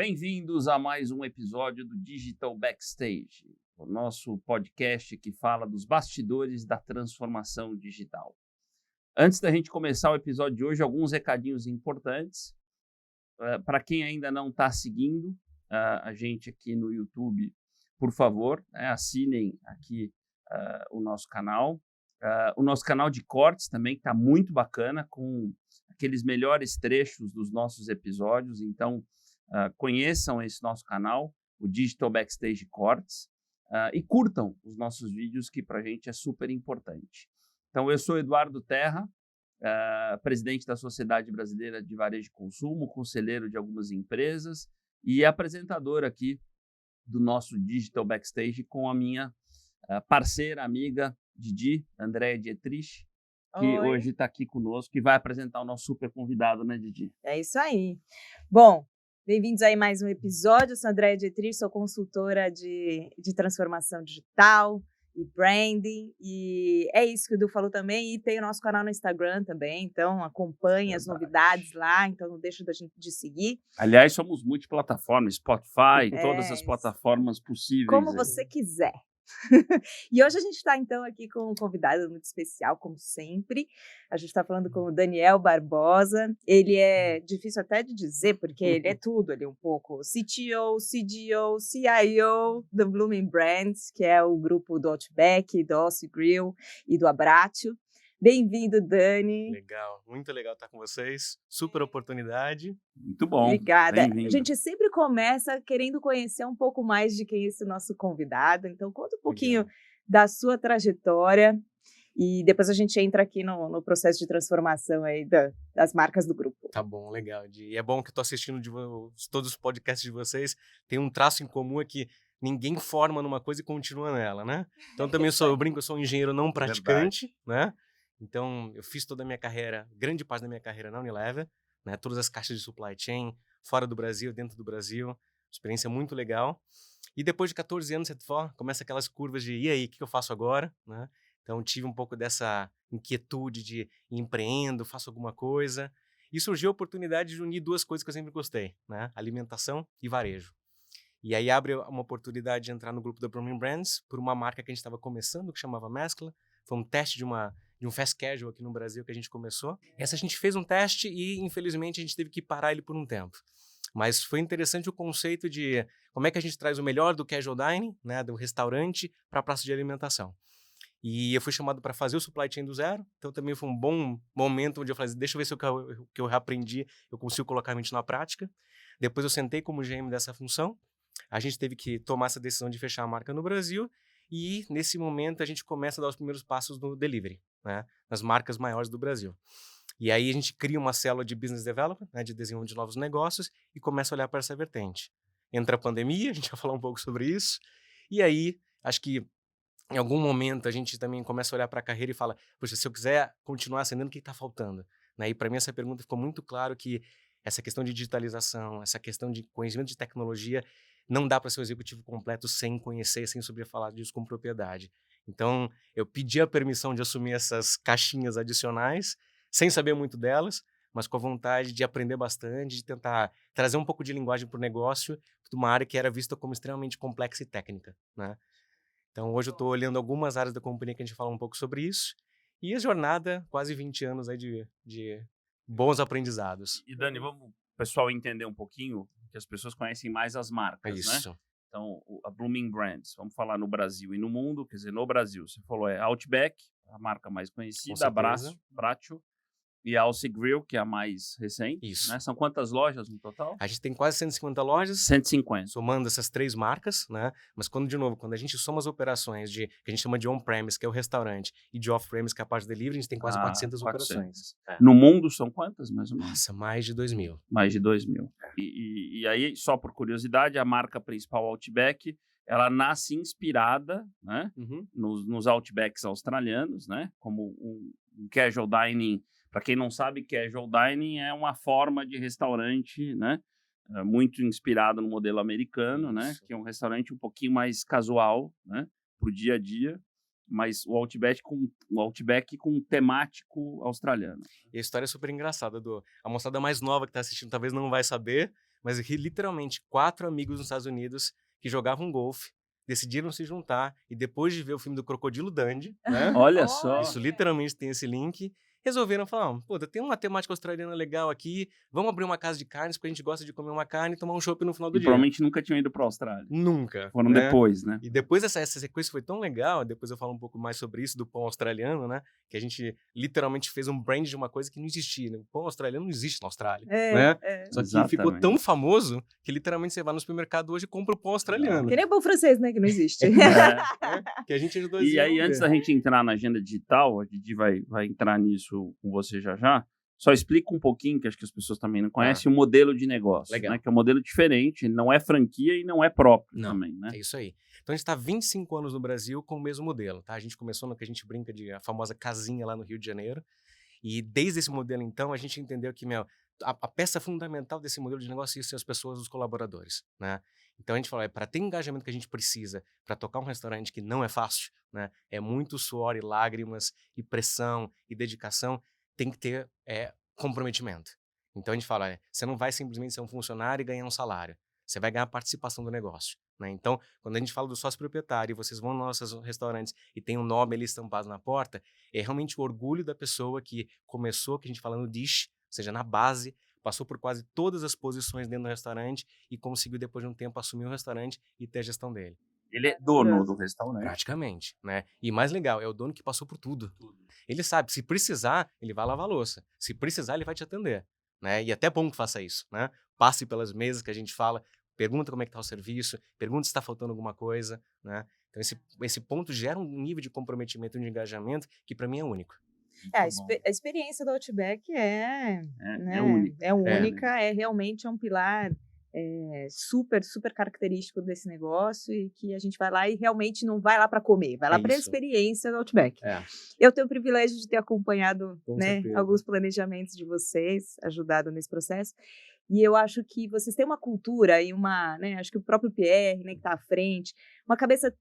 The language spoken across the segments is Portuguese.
Bem-vindos a mais um episódio do Digital Backstage, o nosso podcast que fala dos bastidores da transformação digital. Antes da gente começar o episódio de hoje, alguns recadinhos importantes. Para quem ainda não está seguindo a gente aqui no YouTube, por favor, assinem aqui o nosso canal. O nosso canal de cortes também está muito bacana, com aqueles melhores trechos dos nossos episódios. Então, conheçam esse nosso canal, o Digital Backstage Cortes, e curtam os nossos vídeos, que para a gente é super importante. Então, eu sou Eduardo Terra, presidente da Sociedade Brasileira de Varejo e Consumo, conselheiro de algumas empresas e apresentador aqui do nosso Digital Backstage com a minha parceira, amiga, Didi, Andréa Dietrich, que hoje está aqui conosco e vai apresentar o nosso super convidado, né, Didi? É isso aí. Bom, bem-vindos aí a mais um episódio. Eu sou a Andréa Dietrich, sou consultora de transformação digital e branding, e é isso que o Edu falou também, e tem o nosso canal no Instagram também, então acompanhe as novidades lá, então não deixa da gente de seguir. Aliás, somos multiplataformas, Spotify, todas as plataformas possíveis. Como você quiser. E hoje a gente está, então, aqui com um convidado muito especial, como sempre. A gente está falando com o Daniel Barbosa. Ele é difícil até de dizer, porque ele é tudo. Ele é um pouco CTO, CDO, CIO do Blooming Brands, que é o grupo do Outback, do Aussie Grill e do Abbraccio. Bem-vindo, Dani. Legal, muito legal estar com vocês. Super oportunidade. Muito bom. Obrigada. A gente sempre começa querendo conhecer um pouco mais de quem é esse nosso convidado. Então, conta um pouquinho da sua trajetória e depois a gente entra aqui no processo de transformação aí das marcas do grupo. Tá bom, legal. E é bom que eu estou assistindo todos os podcasts de vocês. Tem um traço em comum, é que ninguém forma numa coisa e continua nela, né? Então, também eu brinco, eu sou um engenheiro não praticante, né? Então, eu fiz toda a minha carreira, grande parte da minha carreira na Unilever, né? Todas as caixas de supply chain, fora do Brasil, dentro do Brasil, experiência muito legal. E depois de 14 anos, você começa aquelas curvas de, e aí, o que eu faço agora? Né? Então, tive um pouco dessa inquietude de empreendo, faço alguma coisa. E surgiu a oportunidade de unir duas coisas que eu sempre gostei, né? Alimentação e varejo. E aí abre uma oportunidade de entrar no grupo da Blooming Brands por uma marca que a gente estava começando, que chamava Mescla. Foi um teste de um fast casual aqui no Brasil que a gente começou. Essa a gente fez um teste e, infelizmente, a gente teve que parar ele por um tempo. Mas foi interessante o conceito de como é que a gente traz o melhor do casual dining, né, do restaurante, para a praça de alimentação. E eu fui chamado para fazer o supply chain do zero, então também foi um bom momento onde eu falei, deixa eu ver se o que eu aprendi eu consigo colocar a mente na prática. Depois eu sentei como GM dessa função, a gente teve que tomar essa decisão de fechar a marca no Brasil, e nesse momento a gente começa a dar os primeiros passos no delivery, né, nas marcas maiores do Brasil. E aí a gente cria uma célula de business development, né, de desenvolvimento de novos negócios, e começa a olhar para essa vertente. Entra a pandemia, a gente vai falar um pouco sobre isso, e aí acho que em algum momento a gente também começa a olhar para a carreira e fala, poxa, se eu quiser continuar ascendendo, o que está faltando? Né? E para mim essa pergunta ficou muito claro que essa questão de digitalização, essa questão de conhecimento de tecnologia, não dá para ser um executivo completo sem conhecer, sem saber falar disso com propriedade. Então, eu pedi a permissão de assumir essas caixinhas adicionais, sem saber muito delas, mas com a vontade de aprender bastante, de tentar trazer um pouco de linguagem para o negócio, de uma área que era vista como extremamente complexa e técnica, né? Então, hoje eu estou olhando algumas áreas da companhia que a gente fala um pouco sobre isso, e a jornada, quase 20 anos aí de bons aprendizados. E Dani, vamos o pessoal entender um pouquinho, que as pessoas conhecem mais as marcas, Isso. né? Então, a Blooming Brands, vamos falar no Brasil e no mundo, quer dizer, no Brasil, você falou Outback, a marca mais conhecida, Abbraccio e a Aussie Grill, que é a mais recente. Isso. Né? São quantas lojas no total? A gente tem quase 150 lojas. 150. Somando essas três marcas, né? Mas quando a gente soma as operações que a gente chama de on-premise, que é o restaurante, e de off-premise, que é a parte de delivery, a gente tem quase 400 operações. No mundo são quantas, mais ou menos? Nossa, mais de 2.000. Mais de 2.000. E aí, só por curiosidade, a marca principal Outback, ela nasce inspirada, né, nos Outbacks australianos, né, como um casual dining. Para quem não sabe, casual dining é uma forma de restaurante, né, muito inspirado no modelo americano, né, que é um restaurante um pouquinho mais casual, né, para o dia a dia, mas o Outback com um temático australiano. E a história é super engraçada, a moçada mais nova que está assistindo talvez não vai saber, mas literalmente 4 amigos nos Estados Unidos que jogavam golfe, decidiram se juntar e depois de ver o filme do Crocodilo Dundee, né? Olha só. Isso literalmente tem esse link. Resolveram falar, pô, tem uma temática australiana legal aqui, vamos abrir uma casa de carnes, porque a gente gosta de comer uma carne e tomar um chopp no final do E dia. provavelmente nunca tinham ido pra Austrália. Nunca. Foram né? depois, né? E depois essa sequência foi tão legal, depois eu falo um pouco mais sobre isso, do pão australiano, né? Que a gente literalmente fez um brand de uma coisa que não existia, né? O pão australiano não existe na Austrália, né? Só que ficou tão famoso que literalmente você vai no supermercado hoje e compra o pão australiano. Que nem o pão francês, né? Que não existe. Que a gente ajudou a E aí, desenvolver. antes da gente entrar na agenda digital, a Didi vai entrar nisso com você já. Só explica um pouquinho, que acho que as pessoas também não conhecem, o modelo de negócio. Legal. Né? Que é um modelo diferente, não é franquia e não é próprio também, né? É isso aí. Então a gente está 25 anos no Brasil com o mesmo modelo, tá? A gente começou no que a gente brinca de a famosa casinha lá no Rio de Janeiro. E desde esse modelo, então, a gente entendeu que, a peça fundamental desse modelo de negócio ia ser as pessoas, os colaboradores, né? Então a gente falou, para ter o engajamento que a gente precisa para tocar um restaurante que não é fácil, né? É muito suor e lágrimas e pressão e dedicação, tem que ter comprometimento. Então a gente fala, você não vai simplesmente ser um funcionário e ganhar um salário, você vai ganhar participação do negócio, né? Então, quando a gente fala do sócio proprietário, vocês vão nos nossos restaurantes e tem um nome ali estampado na porta, é realmente o orgulho da pessoa que começou, que a gente fala no dish, ou seja, na base, passou por quase todas as posições dentro do restaurante e conseguiu, depois de um tempo, assumir o restaurante e ter a gestão dele. Ele é dono do restaurante. Praticamente, né? E mais legal, é o dono que passou por tudo. Ele sabe, se precisar, ele vai lavar a louça. Se precisar, ele vai te atender, né? E até bom que faça isso, né? Passe pelas mesas que a gente fala, pergunta como é que tá o serviço, pergunta se está faltando alguma coisa, né? Então esse ponto gera um nível de comprometimento e de engajamento que para mim é único. A experiência do Outback é única. É única, realmente um pilar super, super característico desse negócio e que a gente vai lá e realmente não vai lá para comer, vai lá para a experiência do Outback. Eu tenho o privilégio de ter acompanhado, né, alguns planejamentos de vocês, ajudado nesse processo. E eu acho que vocês têm uma cultura e acho que o próprio Pierre, né, que está à frente, uma cabeça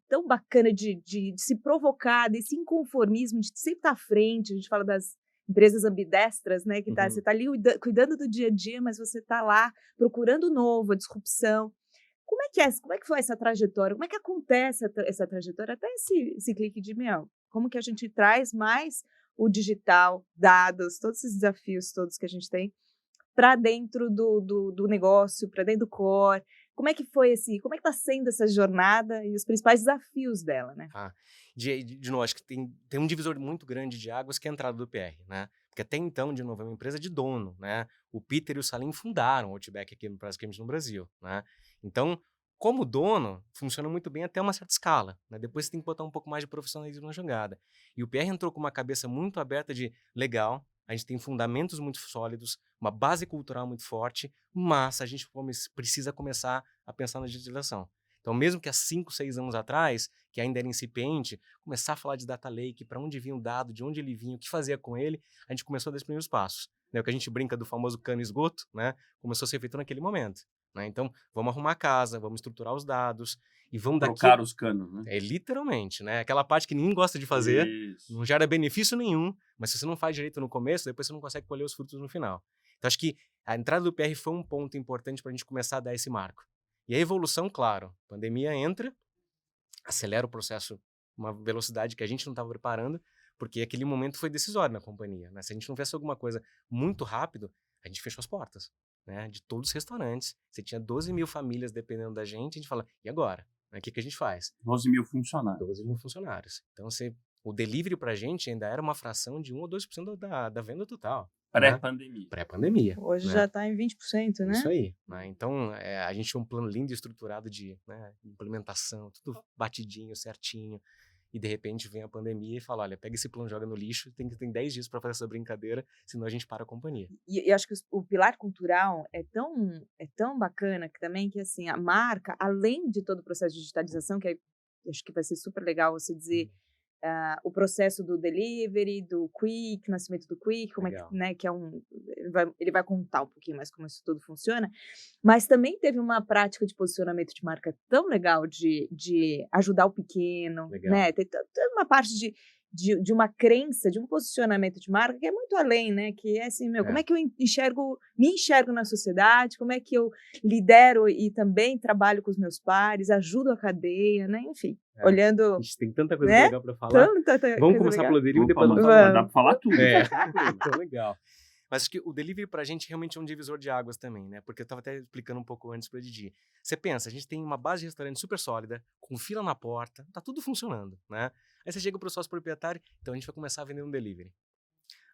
tão bacana de se provocar, desse inconformismo, de sempre estar à frente. A gente fala das empresas ambidestras, né, que você está ali cuidando do dia a dia, mas você está lá procurando o novo, a disrupção. Como é que foi essa trajetória? Como é que acontece essa trajetória? Até esse clique de, como que a gente traz mais o digital, dados, todos esses desafios todos que a gente tem, para dentro do negócio, para dentro do core. Como é que foi como é que está sendo essa jornada e os principais desafios dela, né? De novo, acho que tem um divisor muito grande de águas que é a entrada do PR, né? Porque até então, de novo, é uma empresa de dono, né? O Peter e o Salim fundaram o Outback aqui praticamente no Brasil, né? Então, como dono, funciona muito bem até uma certa escala, né? Depois você tem que botar um pouco mais de profissionalismo na jogada. E o PR entrou com uma cabeça muito aberta de, legal, a gente tem fundamentos muito sólidos, uma base cultural muito forte, mas a gente precisa começar a pensar na digitalização. Então, mesmo que há 5, 6 anos atrás, que ainda era incipiente, começar a falar de data lake, para onde vinha o dado, de onde ele vinha, o que fazia com ele, a gente começou a dar os primeiros passos. Né? O que a gente brinca do famoso cano e esgoto, né? Começou a ser feito naquele momento. Né? Então, vamos arrumar a casa, vamos estruturar os dados e vamos trocar os canos, né? Literalmente, né? Aquela parte que ninguém gosta de fazer, não gera benefício nenhum, mas se você não faz direito no começo, depois você não consegue colher os frutos no final. Então, acho que a entrada do PR foi um ponto importante para a gente começar a dar esse marco. E a evolução, claro, a pandemia entra, acelera o processo, uma velocidade que a gente não estava preparando, porque aquele momento foi decisório na companhia. Né? Se a gente não fizesse alguma coisa muito rápido, a gente fechou as portas, né? De todos os restaurantes. Você tinha 12 mil famílias dependendo da gente, a gente fala, e agora? O que a gente faz? 12 mil funcionários. 12 mil funcionários. Então, o delivery para a gente ainda era uma fração de 1 ou 2% da venda total. Pré-pandemia. Né? Pré-pandemia. Hoje já está em 20%, né? Isso aí. Né? Então, a gente tinha um plano lindo e estruturado de implementação, tudo batidinho, certinho. E, de repente, vem a pandemia e fala, olha, pega esse plano, joga no lixo, tem 10 dias para fazer essa brincadeira, senão a gente para a companhia. E acho que o pilar cultural é tão bacana que assim, a marca, além de todo o processo de digitalização, que acho que vai ser super legal você dizer o processo do delivery, do Quick, nascimento do Quick, como legal. É que, né, que ele vai contar um pouquinho mais como isso tudo funciona, mas também teve uma prática de posicionamento de marca tão legal de ajudar o pequeno, legal. Né? Tem uma parte de uma crença, de um posicionamento de marca que é muito além, né? Que é assim, como é que eu me enxergo na sociedade, como é que eu lidero e também trabalho com os meus pares, ajudo a cadeia, né? Enfim, olhando... A gente tem tanta coisa né? legal para falar. Vamos começar pelo delivery e depois dá para falar tudo. Então, legal. Mas acho que o delivery pra gente realmente é um divisor de águas também, né? Porque eu tava até explicando um pouco antes pra Didi. Você pensa, a gente tem uma base de restaurante super sólida, com fila na porta, tá tudo funcionando, né? Aí você chega pro sócio proprietário, então a gente vai começar a vender um delivery.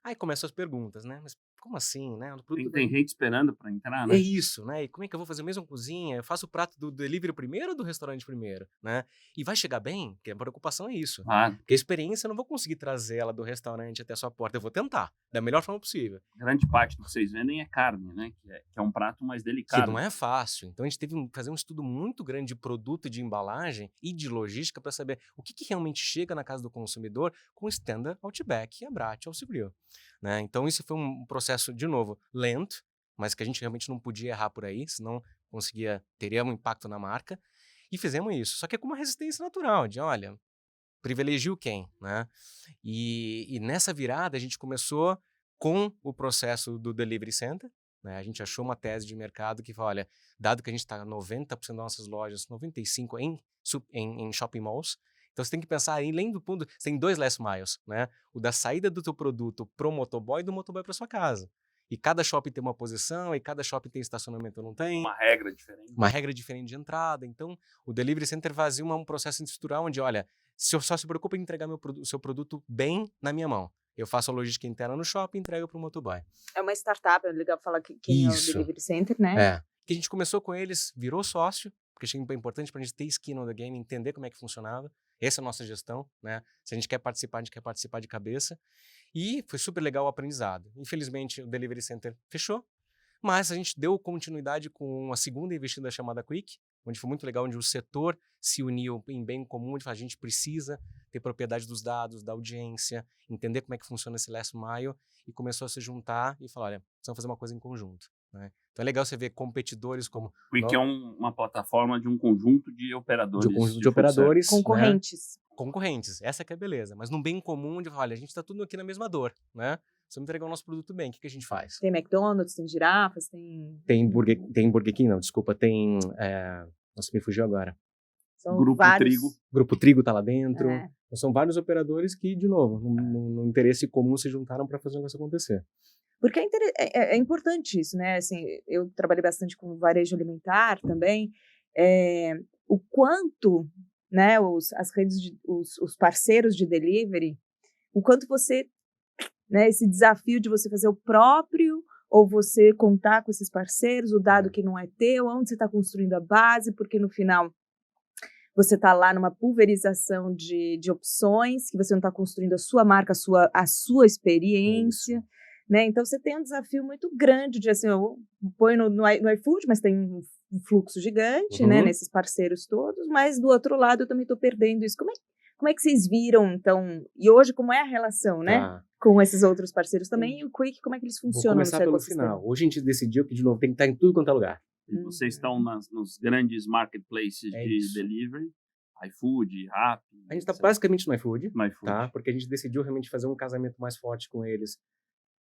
Aí começam as perguntas, né? Mas como assim, né? Tem gente esperando para entrar, né? É isso, né? E como é que eu vou fazer a mesma cozinha? Eu faço o prato do delivery primeiro ou do restaurante primeiro, né? E vai chegar bem? Porque a preocupação é isso. Claro. Porque a experiência eu não vou conseguir trazer ela do restaurante até a sua porta. Eu vou tentar, da melhor forma possível. Grande parte do que vocês vendem é carne, né? Que é um prato mais delicado. Que não é fácil. Então a gente teve que fazer um estudo muito grande de produto, de embalagem e de logística para saber o que realmente chega na casa do consumidor com o Standard, Outback e a Brat Alce Grill, né? Então isso foi um processo, de novo, lento, mas que a gente realmente não podia errar por aí, senão teria um impacto na marca. E fizemos isso. Só que com uma resistência natural, de olha, privilegio quem, né? E nessa virada a gente começou com o processo do Delivery Center, né? A gente achou uma tese de mercado que fala, olha, dado que a gente está 90% das nossas lojas, 95% em shopping malls, então você tem que pensar aí, além do ponto, você tem 2 last miles, né? O da saída do teu produto pro motoboy e do motoboy para sua casa. E cada shopping tem uma posição, e cada shopping tem estacionamento ou não tem. Uma regra diferente. Uma regra diferente de entrada. Então, o Delivery Center fazia um processo estrutural onde, olha, se eu só se preocupa em entregar o seu produto bem na minha mão. Eu faço a logística interna no shopping e entrego para o motoboy. É uma startup, é legal falar quem é o Delivery Center, né? É. Que a gente começou com eles, virou sócio, porque achei importante para a gente ter skin on the game, entender como é que funcionava. Essa é a nossa gestão, né? Se a gente quer participar, a gente quer participar de cabeça. E foi super legal o aprendizado. Infelizmente, o Delivery Center fechou, mas a gente deu continuidade com uma segunda investida chamada Quick, onde foi muito legal, onde o setor se uniu em bem comum, onde a gente precisa ter propriedade dos dados, da audiência, entender como é que funciona esse last mile, e começou a se juntar e falar, olha, precisamos fazer uma coisa em conjunto, né? Então é legal você ver competidores como... Quick é uma plataforma de um conjunto de operadores. De um conjunto de operadores. Concorrentes. Né? Concorrentes, essa que é a beleza. Mas num bem comum, onde, olha, a gente está tudo aqui na mesma dor, né? Se eu entregar o nosso produto bem, o que a gente faz? Tem McDonald's, tem girafas, tem... Tem Burger King, não, desculpa, tem... Nossa, me fugiu agora. São Grupo vários... Trigo. Grupo Trigo tá lá dentro. É. Então, são vários operadores que, de novo, no interesse comum se juntaram para fazer o negócio acontecer. Porque é importante isso, né? Assim, eu trabalhei bastante com varejo alimentar também. O quanto, né, as redes, os parceiros de delivery, o quanto você, né, esse desafio de você fazer o próprio ou você contar com esses parceiros, o dado que não é teu, onde você está construindo a base, porque no final você está lá numa pulverização de opções, que você não está construindo a sua marca, a sua experiência. Né? Então, você tem um desafio muito grande de, assim, eu ponho no iFood, mas tem um fluxo gigante, né, nesses parceiros todos, mas do outro lado eu também estou perdendo isso. Como é que vocês viram, então, e hoje como é a relação, né, com esses outros parceiros também, e o Quick, como é que eles funcionam no seu ecossistema? Vou começar pelo final. Hoje a gente decidiu que, de novo, tem que estar em tudo quanto é lugar. E vocês estão nos grandes marketplaces de delivery, iFood, Rappi. A gente está basicamente no iFood, tá? Porque a gente decidiu realmente fazer um casamento mais forte com eles.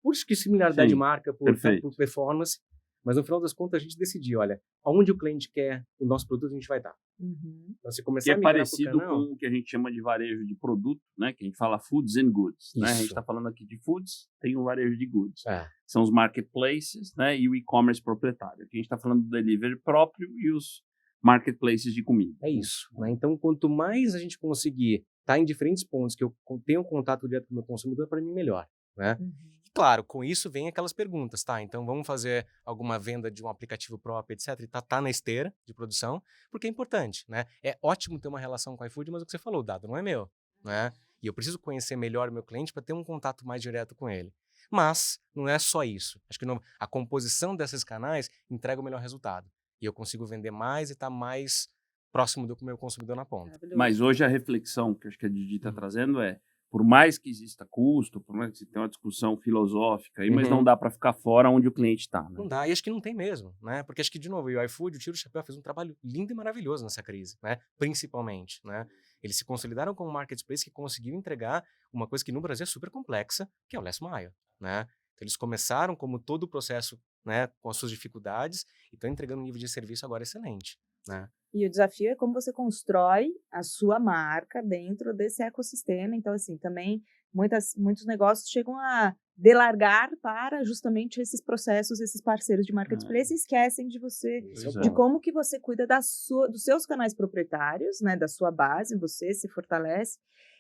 Por similaridade de marca, por performance, mas no final das contas a gente decidiu, olha, aonde o cliente quer o nosso produto, a gente vai estar. Então, se começar que é parecido com o que a gente chama de varejo de produto, né? Que a gente fala foods and goods. Né? A gente está falando aqui de foods, tem o varejo de goods. São os marketplaces, né? E o e-commerce proprietário. Aqui a gente está falando do delivery próprio e os marketplaces de comida. É isso. Né? Então, quanto mais a gente conseguir estar em diferentes pontos que eu tenho contato direto com o meu consumidor, para mim, melhor. Né? E claro, com isso vem aquelas perguntas, tá? Então vamos fazer alguma venda de um aplicativo próprio, etc. E tá na esteira de produção, porque é importante, né? É ótimo ter uma relação com o iFood, mas o que você falou, o dado não é meu, né? E eu preciso conhecer melhor o meu cliente para ter um contato mais direto com ele. Mas não é só isso. Acho que a composição desses canais entrega o melhor resultado. E eu consigo vender mais e estar mais próximo do meu consumidor na ponta. Mas hoje a reflexão que acho que a Didi está trazendo é, por mais que exista custo, por mais que você tenha uma discussão filosófica aí, mas não dá para ficar fora onde o cliente está. Né? Não dá, e acho que não tem mesmo, né? Porque acho que, de novo, o iFood, o Tiro Chapéu fez um trabalho lindo e maravilhoso nessa crise, né? Principalmente, né? Eles se consolidaram como marketplace que conseguiu entregar uma coisa que no Brasil é super complexa, que é o last mile, né? Então, eles começaram como todo o processo, né, com as suas dificuldades e estão entregando um nível de serviço agora excelente, né? E o desafio é como você constrói a sua marca dentro desse ecossistema. Então, assim, também muitos negócios chegam a delargar para justamente esses processos, esses parceiros de marketplace, e esquecem de você, de como que você cuida dos seus canais proprietários, né, da sua base, você se fortalece.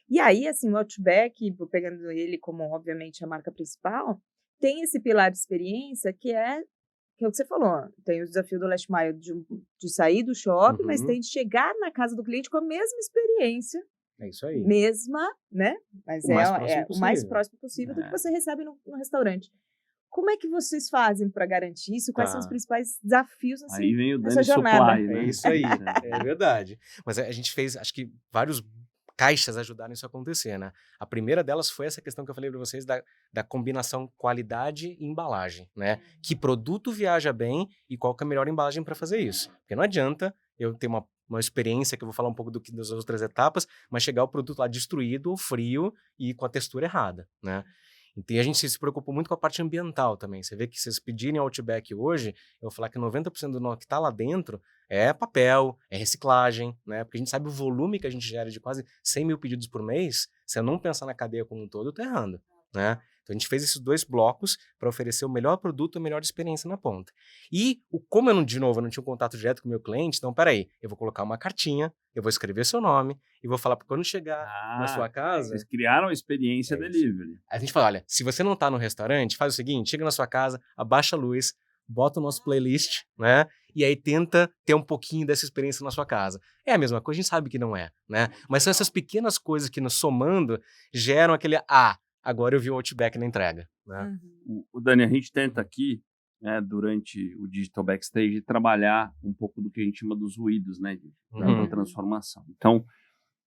E aí, assim, o Outback, pegando ele como, obviamente, a marca principal, tem esse pilar de experiência que é o que você falou, tem o desafio do last mile de sair do shopping, mas tem de chegar na casa do cliente com a mesma experiência, É isso aí. mesma, né? Mas O mais próximo o mais possível. próximo possível do que você recebe no restaurante. Como é que vocês fazem para garantir isso? Quais são os principais desafios assim, Aí vem o nessa Dani jornada? Supply, né? É isso aí, é verdade. Mas a gente fez, acho que vários caixas ajudaram isso a acontecer, né? A primeira delas foi essa questão que eu falei para vocês da combinação qualidade e embalagem, né? Que produto viaja bem e qual que é a melhor embalagem para fazer isso. Porque não adianta eu ter uma experiência, que eu vou falar um pouco das outras etapas, mas chegar o produto lá destruído, frio e com a textura errada, né? Então, e a gente se preocupou muito com a parte ambiental também. Você vê que se vocês pedirem Outback hoje, eu vou falar que 90% do que está lá dentro é papel, é reciclagem, né? Porque a gente sabe o volume que a gente gera de quase 100 mil pedidos por mês. Se eu não pensar na cadeia como um todo, eu estou errando, né? Então, a gente fez esses 2 blocos para oferecer o melhor produto, a melhor experiência na ponta. E, como eu não tinha um contato direto com o meu cliente, então, peraí, eu vou colocar uma cartinha, eu vou escrever seu nome e vou falar para quando chegar na sua casa... Vocês criaram a experiência delivery. A gente fala, olha, se você não está no restaurante, faz o seguinte, chega na sua casa, abaixa a luz, bota o nosso playlist, né? E aí tenta ter um pouquinho dessa experiência na sua casa. É a mesma coisa, a gente sabe que não é, né? Mas são essas pequenas coisas que, nos somando, geram aquele, agora eu vi o Outback na entrega, né? O Dani, a gente tenta aqui, né, durante o Digital Backstage, trabalhar um pouco do que a gente chama dos ruídos, né, da transformação. Então,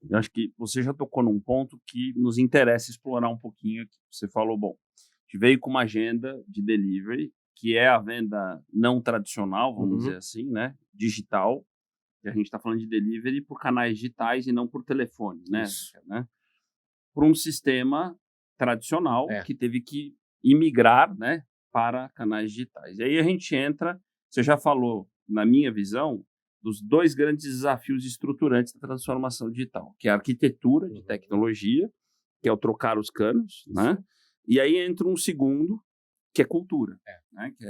eu acho que você já tocou num ponto que nos interessa explorar um pouquinho aqui. Você falou, bom, a gente veio com uma agenda de delivery, que é a venda não tradicional, vamos dizer assim, né, digital, e a gente está falando de delivery por canais digitais e não por telefone, né? Por um sistema tradicional que teve que imigrar, né, para canais digitais. E aí a gente entra, você já falou, na minha visão, dos 2 grandes desafios estruturantes da transformação digital, que é a arquitetura de tecnologia, que é o trocar os canos, né? E aí entra um segundo, que é cultura, né? Que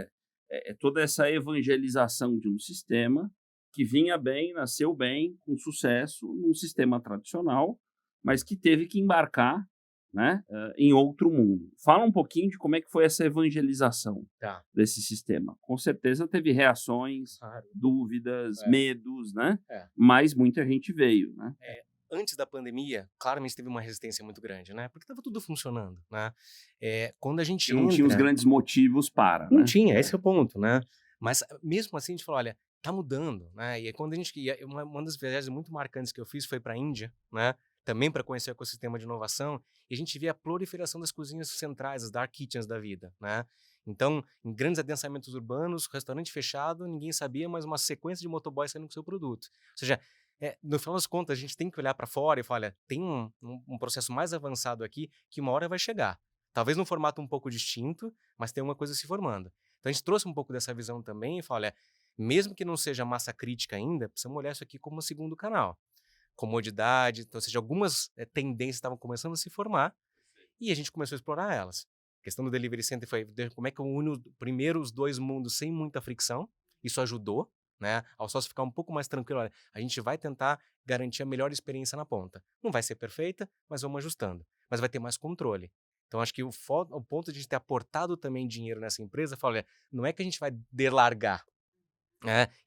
é toda essa evangelização de um sistema que vinha bem, nasceu bem, com sucesso, num sistema tradicional, mas que teve que embarcar, né, em outro mundo. Fala um pouquinho de como é que foi essa evangelização desse sistema. Com certeza teve reações, dúvidas, medos, né? Mas muita gente veio, né? Antes da pandemia, claramente teve uma resistência muito grande, né? Porque estava tudo funcionando, né? Quando a gente não tinha os grandes motivos para, não né? tinha, esse é o ponto, né? Mas mesmo assim a gente falou, olha, tá mudando, né? E aí, quando a gente uma das viagens muito marcantes que eu fiz foi para a Índia, né? Também para conhecer o ecossistema de inovação, e a gente via a proliferação das cozinhas centrais, as dark kitchens da vida, né? Então, em grandes adensamentos urbanos, restaurante fechado, ninguém sabia, mas uma sequência de motoboys saindo com seu produto. Ou seja, no final das contas, a gente tem que olhar para fora e falar, olha, tem um processo mais avançado aqui que uma hora vai chegar. Talvez num formato um pouco distinto, mas tem uma coisa se formando. Então, a gente trouxe um pouco dessa visão também e falou, olha, mesmo que não seja massa crítica ainda, precisamos olhar isso aqui como um segundo canal. Comodidade, então, ou seja, algumas tendências estavam começando a se formar e a gente começou a explorar elas. A questão do Delivery Center foi como é que eu uno primeiro os 2 mundos sem muita fricção, isso ajudou, né, ao sócio ficar um pouco mais tranquilo, olha, a gente vai tentar garantir a melhor experiência na ponta. Não vai ser perfeita, mas vamos ajustando, mas vai ter mais controle. Então, acho que o ponto de a gente ter aportado também dinheiro nessa empresa, fala, olha, não é que a gente vai delargar,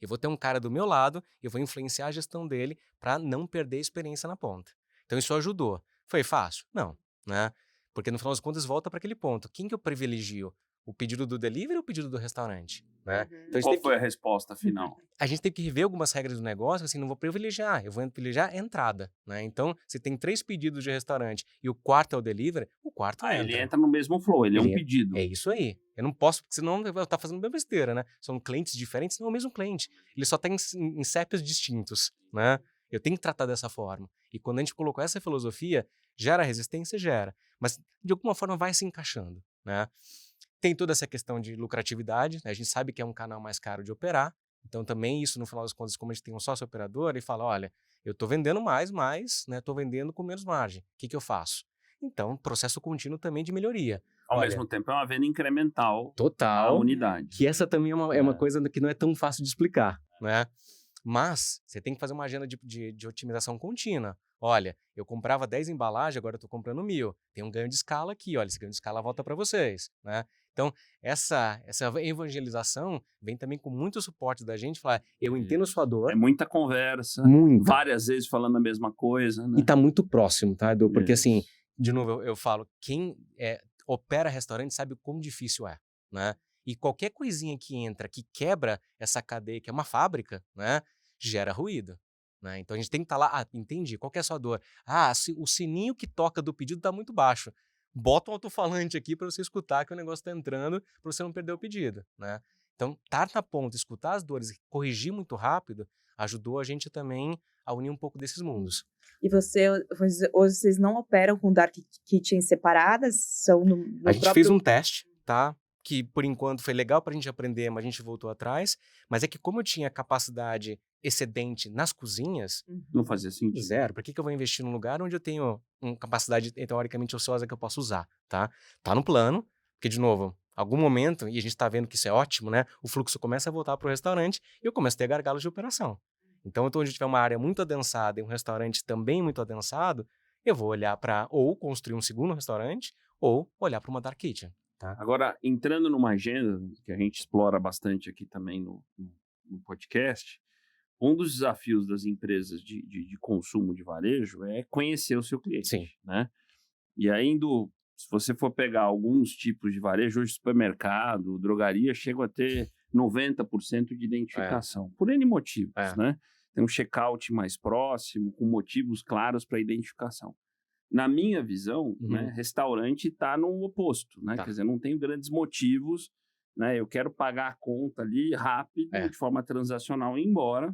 eu vou ter um cara do meu lado, eu vou influenciar a gestão dele para não perder a experiência na ponta. Então, isso ajudou. Foi fácil? Não, né? Porque, no final das contas, volta para aquele ponto. Quem que eu privilegio? O pedido do delivery ou o pedido do restaurante? Né? Então, qual foi a resposta final? A gente tem que rever algumas regras do negócio, assim, não vou privilegiar, eu vou privilegiar a entrada, né? Então, se tem 3 pedidos de restaurante e o quarto é o delivery, o quarto entra. Ele entra no mesmo flow, ele é um pedido. É isso aí. Eu não posso, porque senão eu vou estar fazendo uma besteira, né? São clientes diferentes, não é o mesmo cliente. Ele só tem em CEPs distintos, né? Eu tenho que tratar dessa forma. E quando a gente colocou essa filosofia, gera resistência? Gera. Mas, de alguma forma, vai se encaixando, né? Tem toda essa questão de lucratividade, né? A gente sabe que é um canal mais caro de operar. Então, também isso, no final das contas, como a gente tem um sócio operador, ele fala, olha, eu estou vendendo mais, mas estou vendendo com menos margem. O que eu faço? Então, processo contínuo também de melhoria. Ao Olha, mesmo tempo, é uma venda incremental à total, unidade. que essa também é uma coisa que não é tão fácil de explicar, né? Mas você tem que fazer uma agenda de otimização contínua. Olha, eu comprava 10 embalagens, agora eu estou comprando 1.000. Tem um ganho de escala aqui, olha, esse ganho de escala volta para vocês, né? Então, essa evangelização vem também com muito suporte da gente, falar, eu entendo sua dor. É muita conversa, várias vezes falando a mesma coisa, né? E tá muito próximo, tá, Edu? Porque Isso. assim, de novo, eu falo, quem opera restaurante sabe o quão difícil é, né? E qualquer coisinha que entra, que quebra essa cadeia, que é uma fábrica, né? Gera ruído, né? Então a gente tem que estar lá, entendi, qual que é a sua dor? O sininho que toca do pedido tá muito baixo. Bota um alto-falante aqui para você escutar que o negócio tá entrando, para você não perder o pedido, né? Então, estar na ponta, escutar as dores e corrigir muito rápido, ajudou a gente também a unir um pouco desses mundos. E vocês não operam com dark kitchens separadas? São no A gente fez um teste, tá? Que por enquanto foi legal pra gente aprender, mas a gente voltou atrás. Mas é que como eu tinha capacidade excedente nas cozinhas... Não fazia sentido. Zero. Por que eu vou investir num lugar onde eu tenho uma capacidade teoricamente ociosa que eu posso usar, tá? Tá no plano, porque de novo, algum momento, e a gente tá vendo que isso é ótimo, né? O fluxo começa a voltar pro restaurante e eu começo a ter gargalos de operação. Então, onde tiver uma área muito adensada e um restaurante também muito adensado, eu vou olhar para ou construir um segundo restaurante ou olhar para uma dark kitchen. Tá? Agora, entrando numa agenda que a gente explora bastante aqui também no podcast, um dos desafios das empresas de consumo de varejo é conhecer o seu cliente. Sim. Né? E aí, se você for pegar alguns tipos de varejo, hoje supermercado, drogaria, chegam a ter 90% de identificação, por N motivos, né? Tem um check-out mais próximo, com motivos claros para identificação. Na minha visão, né, restaurante está no oposto, né? Quer dizer, não tem grandes motivos, né? Eu quero pagar a conta ali rápido, de forma transacional e ir embora.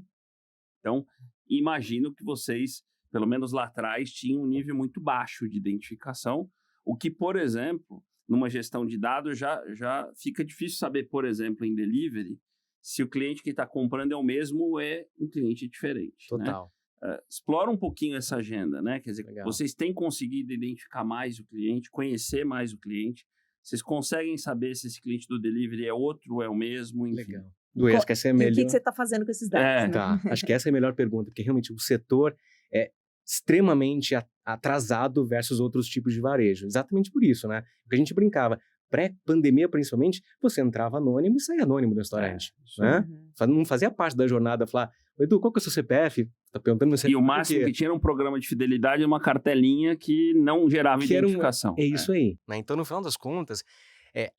Então, imagino que vocês, pelo menos lá atrás, tinham um nível muito baixo de identificação, o que, por exemplo, numa gestão de dados já fica difícil saber, por exemplo, em delivery, se o cliente que está comprando é o mesmo ou é um cliente diferente. Total. Né? Explora um pouquinho essa agenda, né? Quer dizer, Legal. Vocês têm conseguido identificar mais o cliente, conhecer mais o cliente, vocês conseguem saber se esse cliente do delivery é outro ou é o mesmo, enfim. Legal. Du, acho que essa é a melhor... E o que você está fazendo com esses dados? Né? Tá, acho que essa é a melhor pergunta, porque realmente o setor é extremamente atrasado versus outros tipos de varejo. Exatamente por isso, né? Porque a gente brincava, pré-pandemia principalmente, você entrava anônimo e saía anônimo do restaurante, né? Não fazia parte da jornada falar, Edu, qual que é o seu CPF? Tá perguntando E o máximo que tinha era um programa de fidelidade e uma cartelinha que não gerava identificação. É isso aí. Né? Então, no final das contas,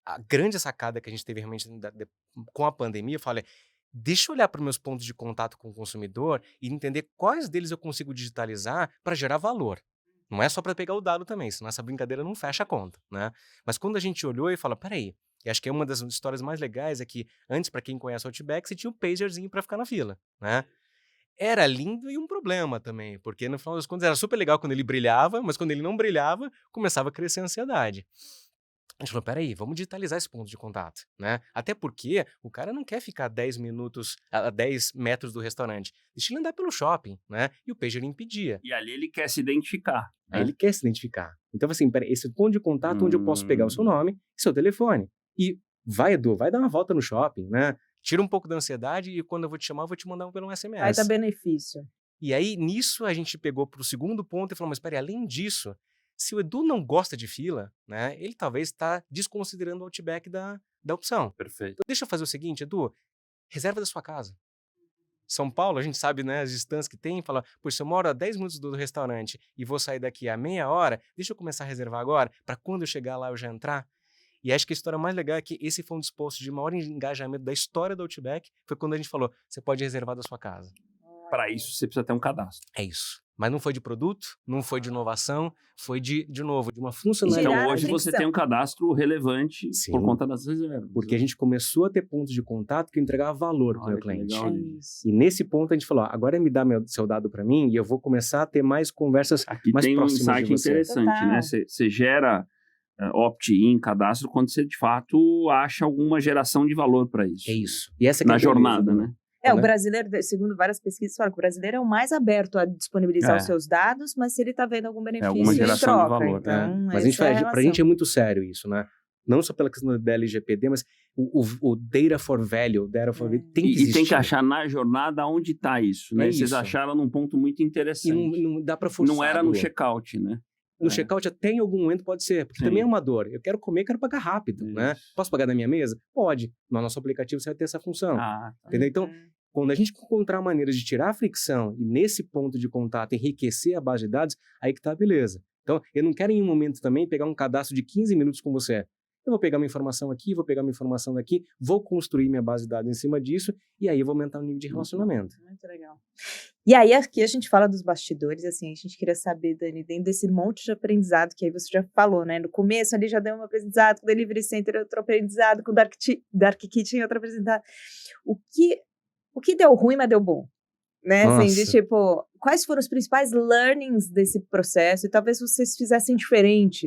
a grande sacada que a gente teve realmente com a pandemia, eu falei, deixa eu olhar para os meus pontos de contato com o consumidor e entender quais deles eu consigo digitalizar para gerar valor. Não é só para pegar o dado também, senão essa brincadeira não fecha a conta, né? Mas quando a gente olhou e falou, peraí, e acho que é uma das histórias mais legais é que antes, para quem conhece o Outback, você tinha um pagerzinho para ficar na fila, né? Era lindo e um problema também, porque no final das contas era super legal quando ele brilhava, mas quando ele não brilhava, começava a crescer a ansiedade. A gente falou, peraí, vamos digitalizar esse ponto de contato, né? Até porque o cara não quer ficar 10 minutos, a 10 metros do restaurante. Deixa ele andar pelo shopping, né? E o pager impedia. E ali ele quer se identificar. Aí ele quer se identificar. Então, assim, peraí, esse ponto de contato onde eu posso pegar o seu nome e seu telefone. E vai, Edu, vai dar uma volta no shopping, né? Tira um pouco da ansiedade e quando eu vou te chamar, eu vou te mandar pelo SMS. Vai dar benefício. E aí, nisso, a gente pegou pro segundo ponto e falou, mas peraí, além disso, se o Edu não gosta de fila, né, ele talvez está desconsiderando o Outback da opção. Perfeito. Então, deixa eu fazer o seguinte, Edu, reserva da sua casa. São Paulo, a gente sabe, né, as distâncias que tem, fala, pois se eu moro a 10 minutos do restaurante e vou sair daqui a meia hora, deixa eu começar a reservar agora, para quando eu chegar lá eu já entrar. E acho que a história mais legal é que esse foi um dos postos de maior engajamento da história do Outback, foi quando a gente falou, você pode reservar da sua casa. Para isso, você precisa ter um cadastro. É isso. Mas não foi de produto, não foi de inovação, foi de novo, de uma funcionalidade. Então Gerar hoje você fricção. tem um cadastro relevante por Sim. conta das reservas. Porque a gente começou a ter pontos de contato que entregava valor para o Olha meu que cliente. legal. Isso. E nesse ponto a gente falou, agora me dá seu dado para mim e eu vou começar a ter mais conversas Aqui mais tem um próximas insight de você. interessante, né? Total. Você gera opt-in, cadastro, quando você de fato acha alguma geração de valor para isso. É isso. E essa que é Na a beleza, jornada, né? O né? brasileiro, segundo várias pesquisas, fala que o brasileiro é o mais aberto a disponibilizar os seus dados, mas se ele está vendo algum benefício alguma em geração de troca. valor, Então, Mas a gente essa é a faz, pra relação. gente é muito sério isso, né? Não só pela questão da LGPD, mas o data for value, data for value tem que E existir. tem que achar na jornada onde está isso, né? É E vocês isso. acharam num ponto muito E interessante. não dá para forçar. Não era no checkout, né? No checkout até em algum momento pode ser, porque Sim. também é uma dor. Eu quero comer, quero pagar rápido, né? Isso. Posso pagar na minha mesa? Pode. No nosso aplicativo você vai ter essa função. Tá. Entendeu? Então, quando a gente encontrar maneiras de tirar a fricção e nesse ponto de contato enriquecer a base de dados, aí que tá a beleza. Então, eu não quero em um momento também pegar um cadastro de 15 minutos com você. Eu vou pegar uma informação aqui, vou pegar uma informação daqui, vou construir minha base de dados em cima disso e aí eu vou aumentar o nível de relacionamento. Muito legal. E aí aqui a gente fala dos bastidores, assim, a gente queria saber, Dani, dentro desse monte de aprendizado que aí você já falou, né? No começo ali já deu um aprendizado, com o Delivery Center outro aprendizado, com o Dark Kitchen outro aprendizado. O que deu ruim, mas deu bom? Né? Assim, de Nossa. tipo, quais foram os principais learnings desse processo? E talvez vocês fizessem diferente,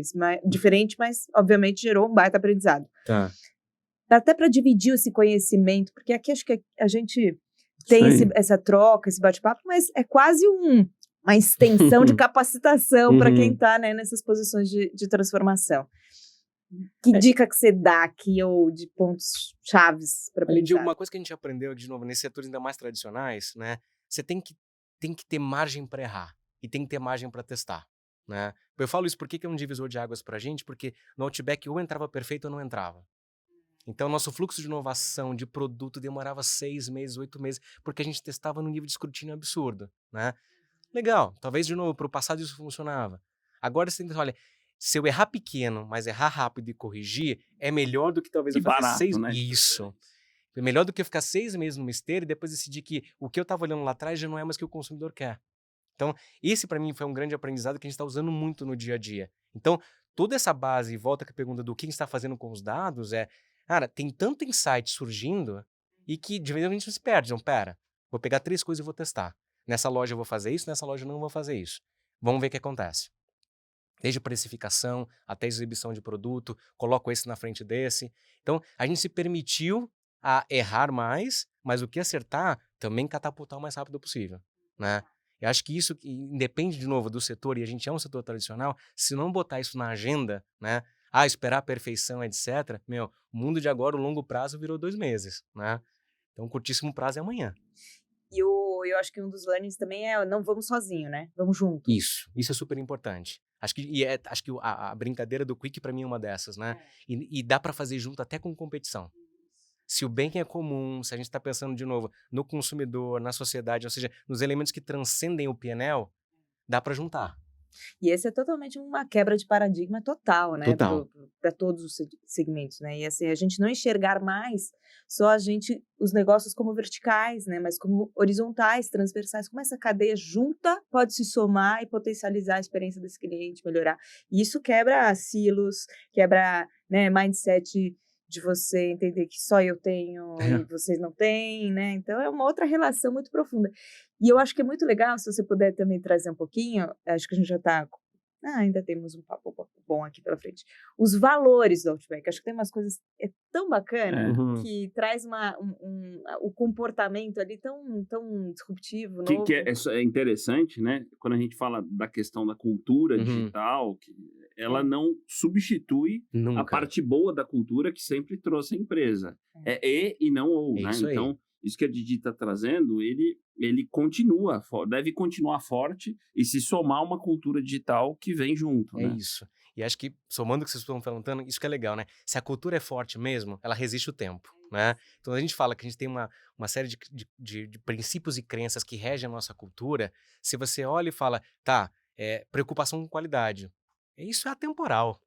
mas obviamente gerou um baita aprendizado. Tá. Dá até para dividir esse conhecimento, porque aqui acho que a gente tem essa troca, esse bate-papo, mas é quase uma extensão de capacitação para quem está, né, nessas posições de transformação. Que dica que você dá aqui, ou de pontos chaves para aprender? Uma coisa que a gente aprendeu, de novo, nesses setores ainda mais tradicionais, né? Você tem que ter margem para errar e tem que ter margem para testar, né? Eu falo isso porque é um divisor de águas para a gente, porque no Outback ou entrava perfeito ou não entrava. Então, nosso fluxo de inovação, de produto, demorava 6 meses, 8 meses, porque a gente testava num nível de escrutínio absurdo, né? Legal, talvez, de novo, para o passado isso funcionava. Agora você tem que, olha, se eu errar pequeno, mas errar rápido e corrigir, é melhor do que talvez eu fazer barato, 6 né? Isso. É melhor do que eu ficar 6 meses numa esteira e depois decidir que o que eu estava olhando lá atrás já não é mais o que o consumidor quer. Então, esse para mim foi um grande aprendizado que a gente está usando muito no dia a dia. Então, toda essa base, e volta com a pergunta do que a gente está fazendo com os dados, cara, tem tanto insight surgindo e que de vez em quando a gente se perde. Então, pera, vou pegar 3 coisas e vou testar. Nessa loja eu vou fazer isso, nessa loja eu não vou fazer isso. Vamos ver o que acontece. Desde precificação até exibição de produto, coloco esse na frente desse. Então, a gente se permitiu a errar mais, mas o que acertar, também catapultar o mais rápido possível, né? Eu acho que isso independe, de novo, do setor, e a gente é um setor tradicional, se não botar isso na agenda, né? Esperar a perfeição, etc. O mundo de agora, o longo prazo, virou 2 meses, né? Então, o curtíssimo prazo é amanhã. E eu acho que um dos learnings também é não vamos sozinho, né? Vamos junto. Isso é super importante. Acho que a brincadeira do Quick para mim é uma dessas, né? E dá para fazer junto até com competição. Se o bem é comum, se a gente está pensando de novo no consumidor, na sociedade, ou seja, nos elementos que transcendem o PNL, dá para juntar. E esse é totalmente uma quebra de paradigma total, né? Total. Para todos os segmentos, né? E assim, a gente não enxergar mais só os negócios como verticais, né? Mas como horizontais, transversais, como essa cadeia junta pode se somar e potencializar a experiência desse cliente, melhorar. E isso quebra silos, quebra, né, mindset de você entender que só eu tenho e vocês não têm, né? Então é uma outra relação muito profunda. E eu acho que é muito legal, se você puder também trazer um pouquinho, acho que a gente já está... ainda temos um papo bom aqui pela frente. Os valores do Outback, acho que tem umas coisas tão bacana que traz o comportamento ali tão disruptivo, novo. Que é interessante, né? Quando a gente fala da questão da cultura digital, ela não substitui a parte boa da cultura que sempre trouxe a empresa. É e não ou, né? Então, isso que a Didi está trazendo, ele deve continuar forte e se somar uma cultura digital que vem junto, né? É isso. E acho que, somando o que vocês estão falando, isso que é legal, né? Se a cultura é forte mesmo, ela resiste o tempo, né? Então, a gente fala que a gente tem uma série de princípios e crenças que regem a nossa cultura. Se você olha e fala, preocupação com qualidade. Isso é atemporal.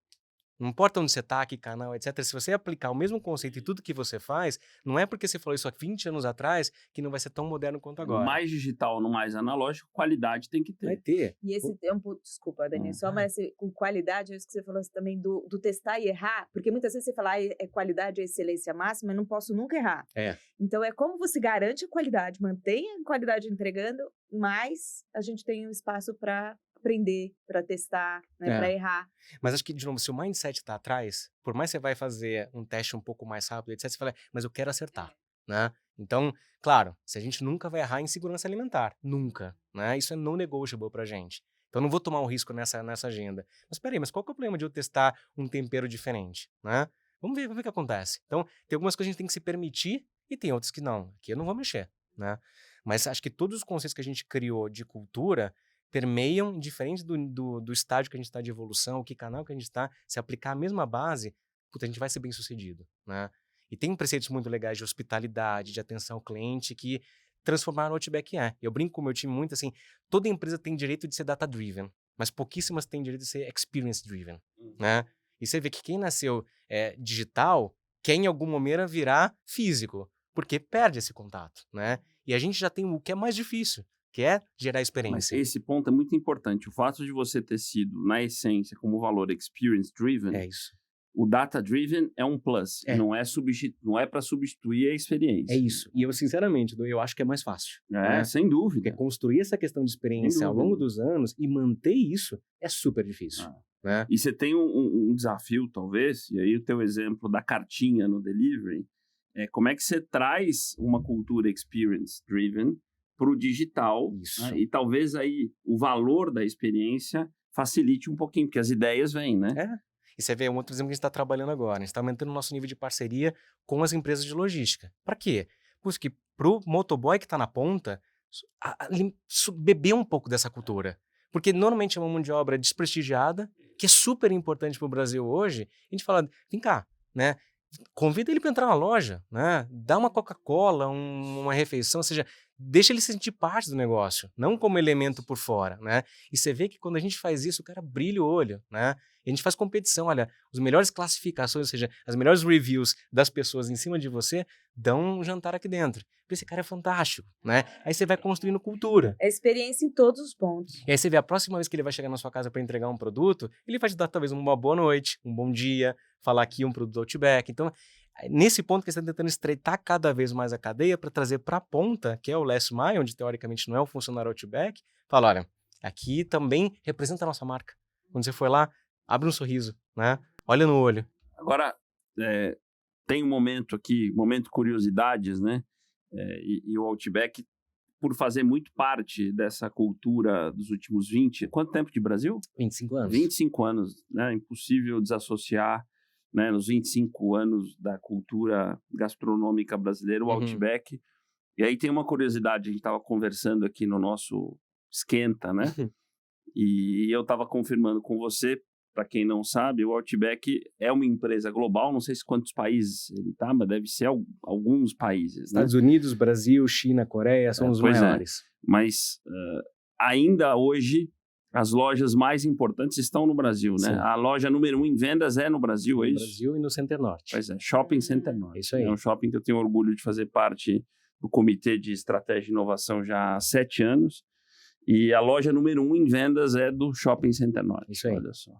Não importa onde você tá, que canal, etc. Se você aplicar o mesmo conceito em tudo que você faz, não é porque você falou isso há 20 anos atrás que não vai ser tão moderno quanto agora. No mais digital, no mais analógico, qualidade tem que Vai ter. ter. E esse tempo, desculpa, Daniel, só, mas com qualidade, é isso que você falou também do testar e errar, porque muitas vezes você fala, é qualidade, é excelência máxima, eu não posso nunca errar. Então, é como você garante a qualidade, mantém a qualidade entregando, mas a gente tem um espaço para aprender, para testar, né, para errar. Mas acho que, de novo, se o mindset tá atrás, por mais que você vai fazer um teste um pouco mais rápido, etc., você fala, mas eu quero acertar, né? Então, claro, se a gente nunca vai errar em segurança alimentar, nunca, né? Isso é non-negotiable pra gente. Então, eu não vou tomar um risco nessa agenda. Mas peraí, mas qual que é o problema de eu testar um tempero diferente, né? Vamos ver o que acontece. Então, tem algumas coisas que a gente tem que se permitir e tem outras que não. Aqui eu não vou mexer, né? Mas acho que todos os conceitos que a gente criou de cultura permeiam, indiferente do estágio que a gente está de evolução, que canal que a gente está, se aplicar a mesma base, puta, a gente vai ser bem sucedido, né? E tem preceitos muito legais de hospitalidade, de atenção ao cliente, que transformaram o Outback Eu brinco com o meu time muito assim, toda empresa tem direito de ser data-driven, mas pouquíssimas têm direito de ser experience-driven, né? E você vê que quem nasceu digital quer em algum momento virar físico, porque perde esse contato, né? E a gente já tem o que é mais difícil, que é gerar experiência. Mas esse ponto é muito importante. O fato de você ter sido, na essência, como valor experience-driven, É isso. o data-driven é um plus. Não é para substituir a experiência. É isso. E eu, sinceramente, eu acho que é mais fácil. Né? Sem dúvida. Porque construir essa questão de experiência ao longo dos anos e manter isso é super difícil. Né? E você tem um desafio, talvez, e aí o teu exemplo da cartinha no delivery, como é que você traz uma cultura experience-driven para o digital, né? E talvez aí o valor da experiência facilite um pouquinho, porque as ideias vêm, né? E você vê um outro exemplo que a gente está trabalhando agora. A gente está aumentando o nosso nível de parceria com as empresas de logística. Para quê? Porque para o motoboy que está na ponta, beber um pouco dessa cultura. Porque normalmente é uma mão de obra desprestigiada, que é super importante para o Brasil hoje. A gente fala, vem cá, né? Convida ele para entrar na loja, né? Dá uma Coca-Cola, uma refeição, ou seja, deixa ele se sentir parte do negócio, não como elemento por fora, né? E você vê que quando a gente faz isso, o cara brilha o olho, né? E a gente faz competição, olha, as melhores classificações, ou seja, as melhores reviews das pessoas em cima de você dão um jantar aqui dentro. Esse cara é fantástico, né? Aí você vai construindo cultura. É experiência em todos os pontos. E aí você vê a próxima vez que ele vai chegar na sua casa para entregar um produto, ele vai te dar talvez uma boa noite, um bom dia, falar aqui um produto Outback. Então, nesse ponto que você está tentando estreitar cada vez mais a cadeia para trazer para a ponta, que é o last mile, onde teoricamente não é um funcionário Outback, fala, olha, aqui também representa a nossa marca. Quando você for lá, abre um sorriso, né? Olha no olho. Agora, tem um momento aqui, momento curiosidades, né? E o Outback, por fazer muito parte dessa cultura dos últimos 20... Quanto tempo de Brasil? 25 anos. 25 anos, né? Impossível desassociar, né, nos 25 anos da cultura gastronômica brasileira, o Outback. E aí tem uma curiosidade, a gente estava conversando aqui no nosso esquenta, né? E eu estava confirmando com você, para quem não sabe, o Outback é uma empresa global, não sei se quantos países ele está, mas deve ser alguns países. Estados né? Unidos, Brasil, China, Coreia são os maiores. Mas ainda hoje, as lojas mais importantes estão no Brasil, né? A loja número 1 em vendas é no Brasil, é isso? No Brasil e no Center Norte. Pois é, Shopping Center Norte. Isso aí. É um shopping que eu tenho orgulho de fazer parte do Comitê de Estratégia e Inovação já há 7 anos. E a loja número 1 em vendas é do Shopping Center Norte. Isso aí. Olha só.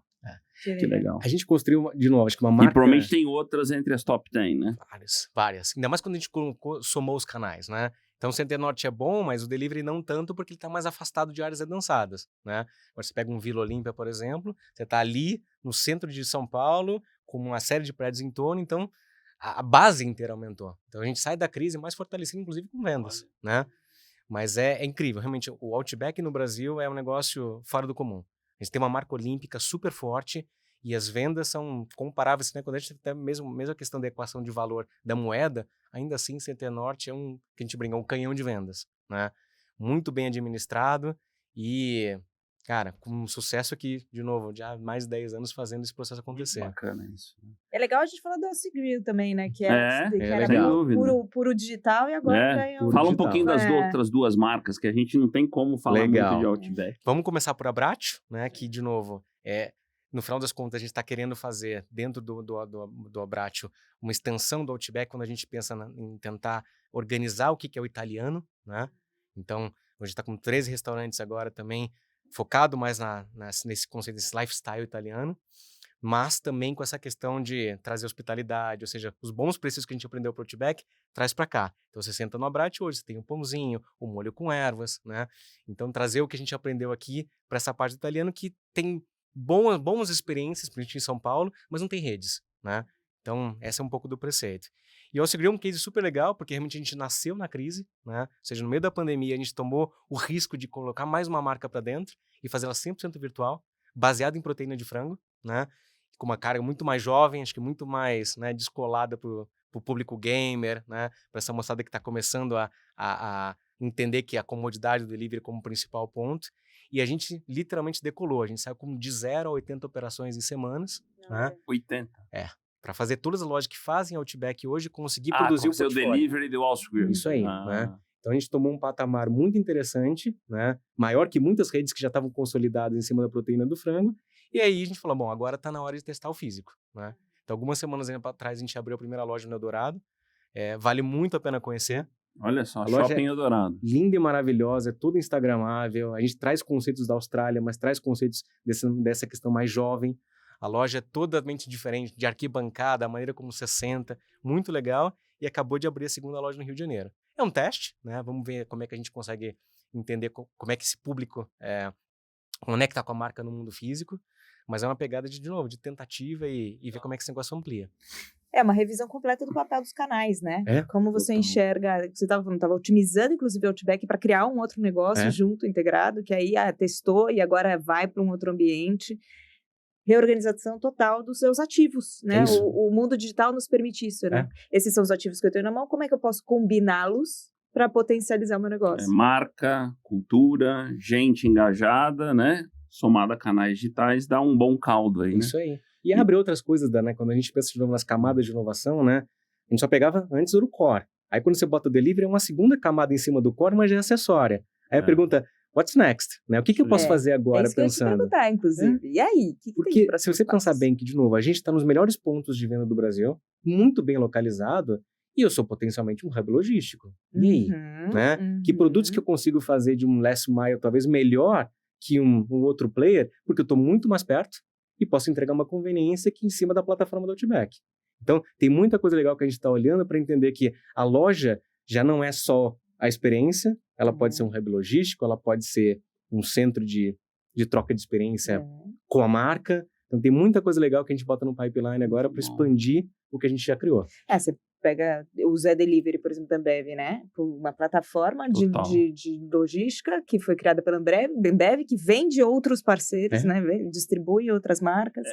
Que legal. A gente construiu, de novo, acho que uma marca... E provavelmente tem outras entre as top 10, né? Várias. Ainda mais quando a gente somou os canais, né? Então o Center Norte é bom, mas o delivery não tanto porque ele está mais afastado de áreas adensadas, né? Agora você pega um Vila Olímpia, por exemplo, você está ali no centro de São Paulo, com uma série de prédios em torno, então a base inteira aumentou. Então a gente sai da crise mais fortalecido, inclusive com vendas, né? Mas é incrível, realmente o Outback no Brasil é um negócio fora do comum. A gente tem uma marca olímpica super forte e as vendas são comparáveis, né? Quando a gente tem mesmo a questão da equação de valor da moeda, ainda assim Center Norte é que a gente brinca, um canhão de vendas, né? Muito bem administrado e, cara, com um sucesso aqui, de novo, já há mais de 10 anos fazendo esse processo acontecer. Muito bacana isso. É legal a gente falar do Aussie Grill também, né? Que era legal. Puro digital e agora ganhou. Fala um pouquinho das outras duas marcas, que a gente não tem como falar muito de Outback. Vamos começar por Abbraccio, né? Que, de novo, no final das contas, a gente está querendo fazer dentro do Abbraccio uma extensão do Outback quando a gente pensa em tentar organizar o que é o italiano, né? Então, a gente está com 13 restaurantes agora também, focado mais nesse conceito desse lifestyle italiano, mas também com essa questão de trazer hospitalidade, ou seja, os bons preços que a gente aprendeu para o Outback, traz para cá. Então, você senta no Abbraccio hoje, você tem um pãozinho, um molho com ervas, né? Então, trazer o que a gente aprendeu aqui para essa parte do italiano que tem boas experiências, principalmente em São Paulo, mas não tem redes, né? Então, esse é um pouco do preceito. E o Segredo é um case super legal, porque realmente a gente nasceu na crise, né? Ou seja, no meio da pandemia, a gente tomou o risco de colocar mais uma marca para dentro e fazer ela 100% virtual, baseada em proteína de frango, né? Com uma carga muito mais jovem, acho que muito mais, né, descolada para o público gamer, né? Para essa moçada que está começando a entender que a comodidade do delivery como principal ponto. E a gente literalmente decolou. A gente saiu de 0 a 80 operações em semanas. Né? 80? Para fazer todas as lojas que fazem Outback hoje, conseguir produzir o portfólio. Delivery do Wall Grill. Isso aí, né? Então a gente tomou um patamar muito interessante, né? Maior que muitas redes que já estavam consolidadas em cima da proteína do frango. E aí a gente falou, bom, agora está na hora de testar o físico, né? Então algumas semanas atrás a gente abriu a primeira loja no Eldorado. Vale muito a pena conhecer. Olha só, a loja Shopping Eldorado. Linda e maravilhosa, é toda instagramável. A gente traz conceitos da Austrália, mas traz conceitos dessa questão mais jovem. A loja é totalmente diferente, de arquibancada, a maneira como você senta, muito legal. E acabou de abrir a segunda loja no Rio de Janeiro. É um teste, né? Vamos ver como é que a gente consegue entender como é que esse público conecta com a marca no mundo físico. Mas é uma pegada, de novo, de tentativa e ver como é que esse negócio amplia. É uma revisão completa do papel dos canais, né? Como você enxerga, você estava otimizando, inclusive, o Outback para criar um outro negócio junto, integrado, que aí testou e agora vai para um outro ambiente. Reorganização total dos seus ativos, né? O mundo digital nos permite isso, né? Esses são os ativos que eu tenho na mão, como é que eu posso combiná-los para potencializar o meu negócio? Marca, cultura, gente engajada, né? Somada a canais digitais, dá um bom caldo aí, né? Isso aí. E abre outras coisas, né? Quando a gente pensa de novo nas camadas de inovação, né? A gente só pegava antes o core. Aí quando você bota o delivery, é uma segunda camada em cima do core, mas é acessória. Aí a pergunta, what's next? Né? O que eu posso fazer agora pensando? É isso que eu ia te perguntar, inclusive. E aí? Porque se você pensar bem que, de novo, a gente está nos melhores pontos de venda do Brasil, muito bem localizado, e eu sou potencialmente um hub logístico. E aí? Né? Que produtos que eu consigo fazer de um last mile talvez melhor que um outro player, porque eu estou muito mais perto e posso entregar uma conveniência aqui em cima da plataforma do Outback. Então, tem muita coisa legal que a gente está olhando para entender que a loja já não é só a experiência, ela pode ser um hub logístico, ela pode ser um centro de troca de experiência com a marca. Então, tem muita coisa legal que a gente bota no pipeline agora para expandir o que a gente já criou. Você pega o Zé Delivery, por exemplo, da Ambev, né? Uma plataforma de logística que foi criada pela Ambev, que vende outros parceiros, né? Distribui outras marcas.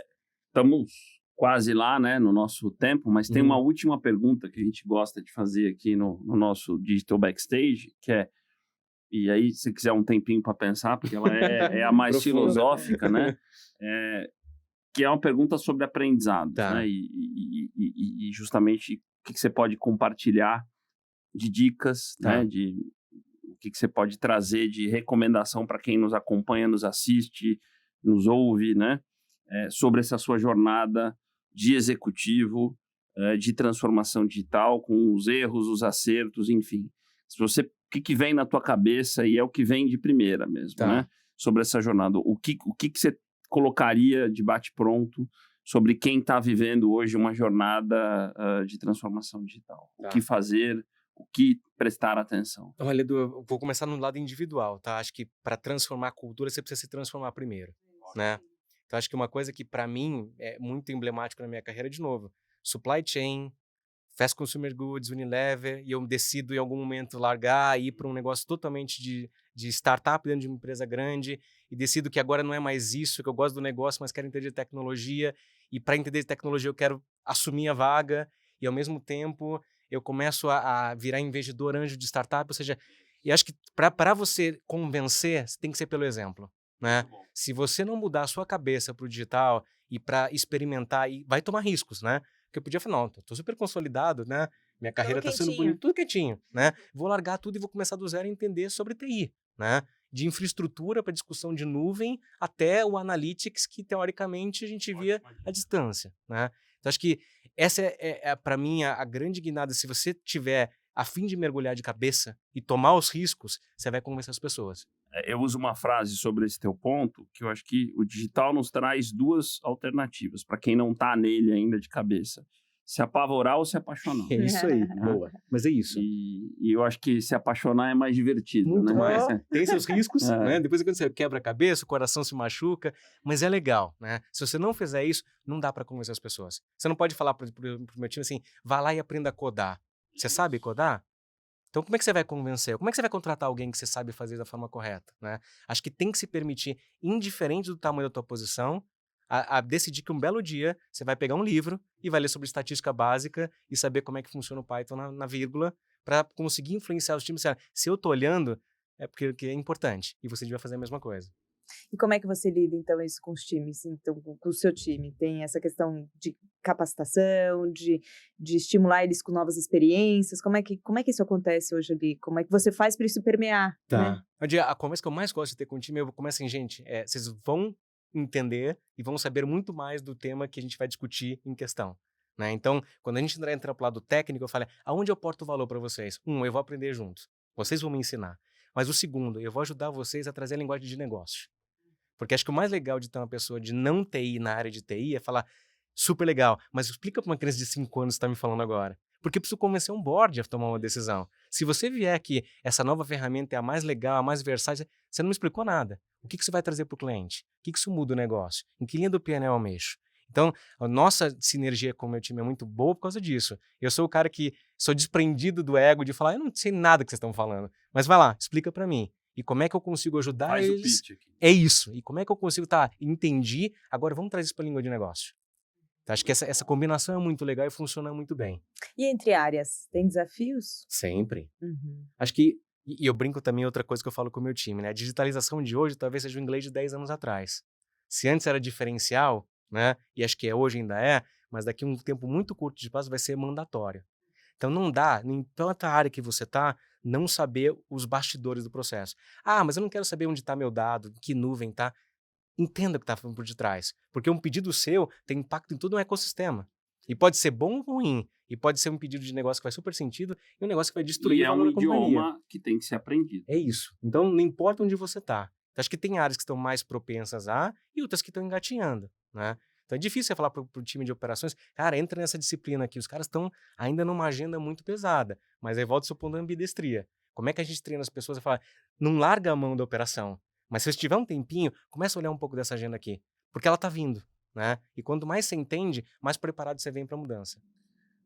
Estamos quase lá, né, no nosso tempo, mas tem uma última pergunta que a gente gosta de fazer aqui no nosso Digital Backstage, que é, e aí se quiser um tempinho para pensar, porque ela é a mais filosófica, né? Que é uma pergunta sobre aprendizado, né? E justamente o que você pode compartilhar de dicas, né? De o que você pode trazer de recomendação para quem nos acompanha, nos assiste, nos ouve, né? Sobre essa sua jornada de executivo, de transformação digital, com os erros, os acertos, enfim. Se você, o que vem na tua cabeça, e é o que vem de primeira mesmo, né? Sobre essa jornada. O que você colocaria de bate-pronto sobre quem está vivendo hoje uma jornada de transformação digital? O que fazer, o que prestar atenção? Olha, Edu, eu vou começar no lado individual, tá? Acho que para transformar a cultura, você precisa se transformar primeiro, né? Então, acho que uma coisa que, para mim, é muito emblemática na minha carreira, de novo, supply chain, fast consumer goods, Unilever, e eu decido em algum momento largar e ir para um negócio totalmente de startup dentro de uma empresa grande, e decido que agora não é mais isso, que eu gosto do negócio, mas quero entender de tecnologia, e para entender de tecnologia eu quero assumir a vaga, e ao mesmo tempo eu começo a virar investidor anjo de startup, ou seja, eu acho que para você convencer, você tem que ser pelo exemplo. Né? Se você não mudar a sua cabeça para o digital e para experimentar, e vai tomar riscos, né? Porque eu podia falar, não, estou super consolidado, né? Minha carreira está sendo bonita, tudo quietinho, né? Vou largar tudo e vou começar do zero a entender sobre TI, né? de infraestrutura para discussão de nuvem até o analytics, que teoricamente a gente via à distância, né? Então, acho que essa para mim, a grande guinada. Se você tiver a fim de mergulhar de cabeça e tomar os riscos, você vai convencer as pessoas. Eu uso uma frase sobre esse teu ponto, que eu acho que o digital nos traz duas alternativas, para quem não está nele ainda de cabeça. Se apavorar ou se apaixonar. É isso aí, boa. Mas é isso. E eu acho que se apaixonar é mais divertido, muito né? mais. Tem seus riscos, né? Depois quando você quebra a cabeça, o coração se machuca, mas é legal, né? Se você não fizer isso, não dá para convencer as pessoas. Você não pode falar pro meu time assim, vá lá e aprenda a codar. Você sabe codar? Então, como é que você vai convencer? Como é que você vai contratar alguém que você sabe fazer da forma correta, né? Acho que tem que se permitir, indiferente do tamanho da tua posição, a decidir que um belo dia você vai pegar um livro e vai ler sobre estatística básica e saber como é que funciona o Python na vírgula para conseguir influenciar os times. Se eu tô olhando, é porque é importante e você devia fazer a mesma coisa. E como é que você lida, então, isso com os times? Então, com o seu time? Tem essa questão de capacitação, de estimular eles com novas experiências? Como é que isso acontece hoje ali? Como é que você faz para isso permear? Tá. Né? A conversa que eu mais gosto de ter com o time, eu começo assim, gente, vocês vão entender e vão saber muito mais do tema que a gente vai discutir em questão. Né? Então, quando a gente entra para o lado técnico, eu falo, aonde eu porto o valor para vocês? Eu vou aprender junto. Vocês vão me ensinar. Mas o segundo, eu vou ajudar vocês a trazer a linguagem de negócio. Porque acho que o mais legal de ter uma pessoa de não TI na área de TI é falar, super legal, mas explica para uma criança de 5 anos que está me falando agora. Porque eu preciso convencer um board a tomar uma decisão. Se você vier que essa nova ferramenta é a mais legal, a mais versátil, você não me explicou nada. O que você vai trazer para o cliente? O que isso muda o negócio? Em que linha do PNL eu mexo? Então, a nossa sinergia com o meu time é muito boa por causa disso. Eu sou o cara que sou desprendido do ego de falar, eu não sei nada que vocês estão falando, mas vai lá, explica para mim. E como é que eu consigo ajudar Faz eles? O pitch aqui. É isso. E como é que eu consigo, entendi, agora vamos trazer isso para a língua de negócio. Então, acho que essa combinação é muito legal e funciona muito bem. E entre áreas, tem desafios? Sempre. Uhum. Acho que, e eu brinco também, outra coisa que eu falo com o meu time, né? A digitalização de hoje talvez seja o inglês de 10 anos atrás. Se antes era diferencial, né? E acho que hoje ainda mas daqui a um tempo muito curto de prazo vai ser mandatório. Então não dá, em tanta área que você está, não saber os bastidores do processo. Mas eu não quero saber onde está meu dado, que nuvem está. Entenda o que está por detrás. Porque um pedido seu tem impacto em todo um ecossistema. E pode ser bom ou ruim. E pode ser um pedido de negócio que faz super sentido e um negócio que vai destruir e o valor da companhia. É um idioma que tem que ser aprendido. É isso. Então não importa onde você está. Então, acho que tem áreas que estão mais propensas e outras que estão engatinhando, né? Então é difícil você falar para o time de operações, cara, entra nessa disciplina aqui. Os caras estão ainda numa agenda muito pesada. Mas aí volta ao seu ponto da ambidestria. Como é que a gente treina as pessoas a falar, não larga a mão da operação. Mas se você tiver um tempinho, começa a olhar um pouco dessa agenda aqui. Porque ela está vindo, né? E quanto mais você entende, mais preparado você vem para a mudança.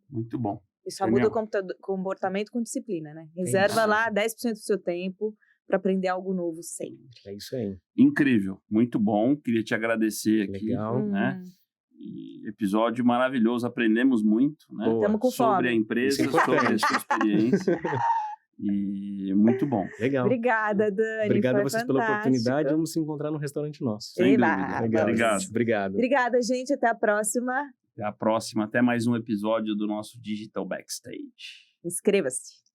Muito bom. E só muda o comportamento com disciplina, né? Reserva lá 10% do seu tempo para aprender algo novo sempre. É isso aí. Incrível, muito bom. Queria te agradecer aqui. Legal. Né? E episódio maravilhoso, aprendemos muito, né? Estamos com fome. Sobre a empresa, sobre a sua experiência. E muito bom. Legal. Obrigada, Dani. Obrigado a vocês fantástico. Pela oportunidade. Vamos se encontrar no restaurante nosso. Sem dúvida. Legal. Obrigado. Obrigada, gente. Até a próxima. Até a próxima. Até mais um episódio do nosso Digital Backstage. Inscreva-se.